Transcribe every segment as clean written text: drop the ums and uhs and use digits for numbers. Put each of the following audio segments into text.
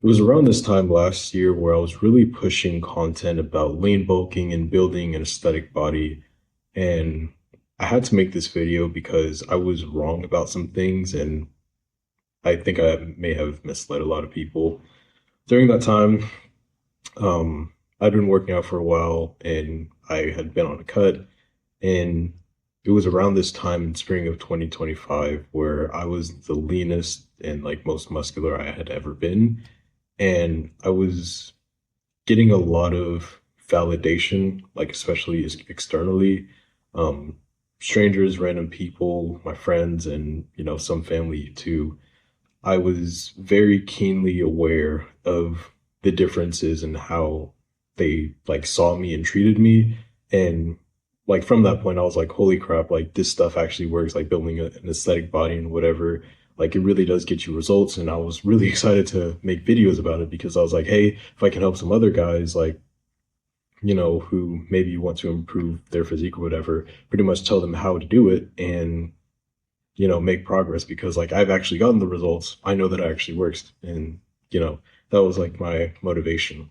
It was around this time last year where I was really pushing content about lean bulking and building an aesthetic body. And I had to make this video because I was wrong about some things, and I think I may have misled a lot of people. During that time, I'd been working out for a while and I had been on a cut. And it was around this time in spring of 2025 where I was the leanest and like most muscular I had ever been. And I was getting a lot of validation, like especially externally. Um, Strangers, random people, my friends, and some family too. I was very keenly aware of the differences in how they like saw me and treated me. And like from that point, I was like, holy crap, like this stuff actually works, like building an aesthetic body and whatever. Like it really does get you results. And I was really excited to make videos about it because I was like, hey, if I can help some other guys, like, who maybe want to improve their physique or whatever, pretty much tell them how to do it and make progress because like I've actually gotten the results. I know that it actually works. And, that was like my motivation.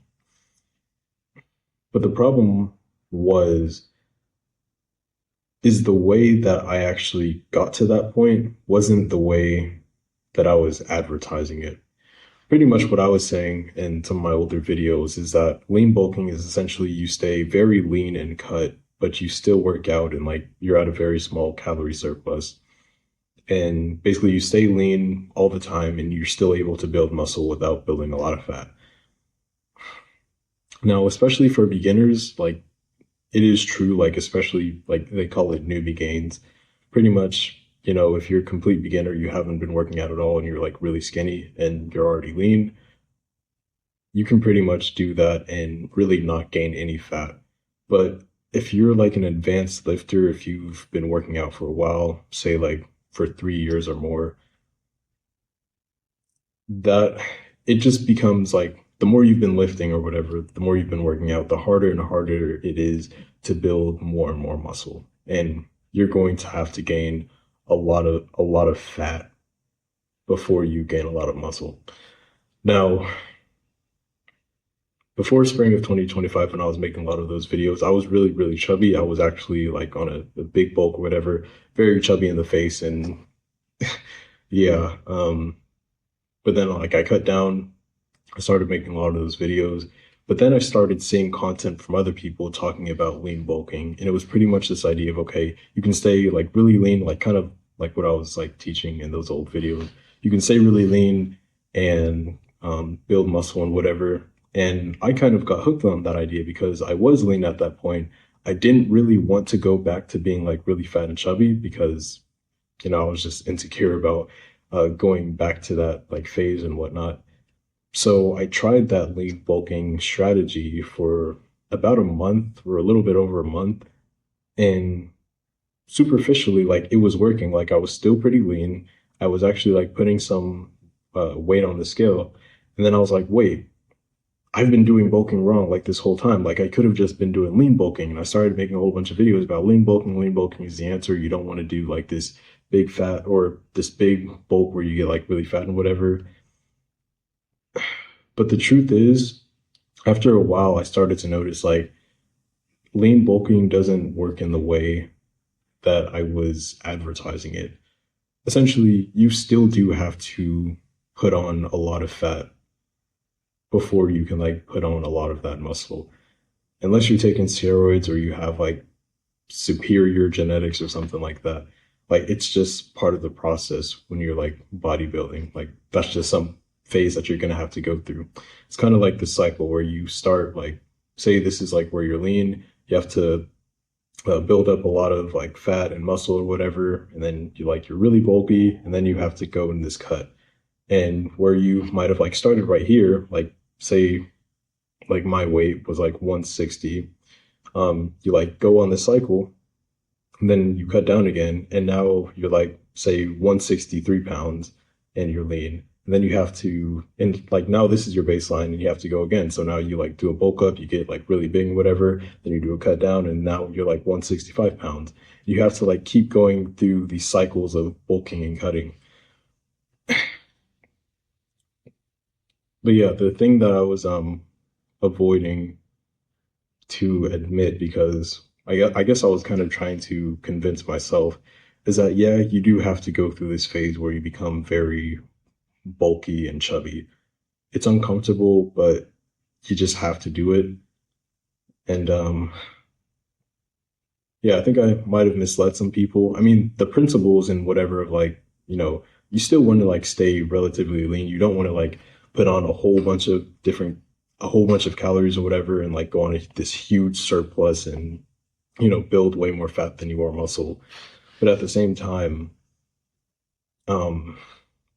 But the problem was, is the way that I actually got to that point wasn't the way that I was advertising it. Pretty much what I was saying in some of my older videos is that lean bulking is essentially you stay very lean and cut, but you still work out and like you're at a very small calorie surplus. And basically, you stay lean all the time and you're still able to build muscle without building a lot of fat. Now, especially for beginners, like it is true, like, especially like they call it newbie gains. Pretty much, if you're a complete beginner, you haven't been working out at all and you're like really skinny and you're already lean, you can pretty much do that and really not gain any fat. But if you're like an advanced lifter, if you've been working out for a while, say like for 3 years or more, that it just becomes like the more you've been lifting or whatever, the more you've been working out, the harder and harder it is to build more and more muscle. And you're going to have to gain a lot of fat before you gain a lot of muscle. Now, before spring of 2025, when I was making a lot of those videos, I was really, really chubby. I was actually like on a big bulk or whatever, very chubby in the face. And yeah, but then like I cut down, I started making a lot of those videos. But then I started seeing content from other people talking about lean bulking. And it was pretty much this idea of, okay, you can stay like really lean, like kind of like what I was like teaching in those old videos. You can stay really lean and build muscle and whatever. And I kind of got hooked on that idea because I was lean at that point. I didn't really want to go back to being like really fat and chubby because, I was just insecure about going back to that like phase and whatnot. So I tried that lean bulking strategy for about a month or a little bit over a month. And superficially, like it was working. Like I was still pretty lean. I was actually like putting some weight on the scale. And then I was like, wait, I've been doing bulking wrong like this whole time. Like I could have just been doing lean bulking. And I started making a whole bunch of videos about lean bulking. Lean bulking is the answer. You don't want to do like this big fat or this big bulk where you get like really fat and whatever. But the truth is, after a while, I started to notice like lean bulking doesn't work in the way that I was advertising it. Essentially, you still do have to put on a lot of fat before you can like put on a lot of that muscle. Unless you're taking steroids or you have like superior genetics or something like that. Like it's just part of the process when you're like bodybuilding. Like that's just some phase that you're gonna have to go through. It's kind of like the cycle where you start like, say this is like where you're lean, you have to build up a lot of like fat and muscle or whatever, and then you're really bulky, and then you have to go in this cut. And where you might have like started right here, like say like my weight was like 160, you like go on this cycle and then you cut down again, and now you're like say 163 pounds and you're lean. And then you have to, and like now this is your baseline and you have to go again. So now you like do a bulk up, you get like really big and whatever, then you do a cut down and now you're like 165 pounds. You have to like keep going through these cycles of bulking and cutting. But yeah, the thing that I was avoiding to admit, because I guess I was kind of trying to convince myself, is that yeah, you do have to go through this phase where you become very bulky and chubby. It's uncomfortable, but you just have to do it. And yeah, I think I might have misled some people. I mean, the principles and whatever of like, you still want to like stay relatively lean. You don't want to like put on a whole bunch of calories or whatever and like go on this huge surplus and, build way more fat than you are muscle. But at the same time, um,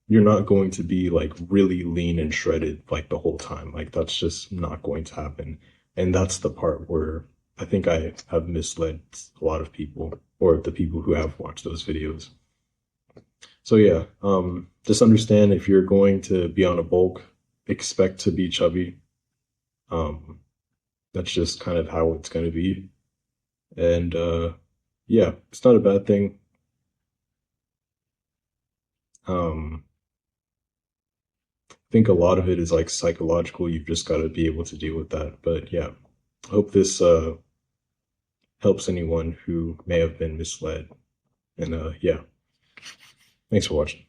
you're not going to be like really lean and shredded like the whole time. Like that's just not going to happen. And that's the part where I think I have misled a lot of people or the people who have watched those videos. So yeah, just understand if you're going to be on a bulk, expect to be chubby. Um, that's just kind of how it's going to be. And yeah, it's not a bad thing. Um, I think a lot of it is like psychological. You've just got to be able to deal with that. But yeah, I hope this helps anyone who may have been misled. And yeah, thanks for watching.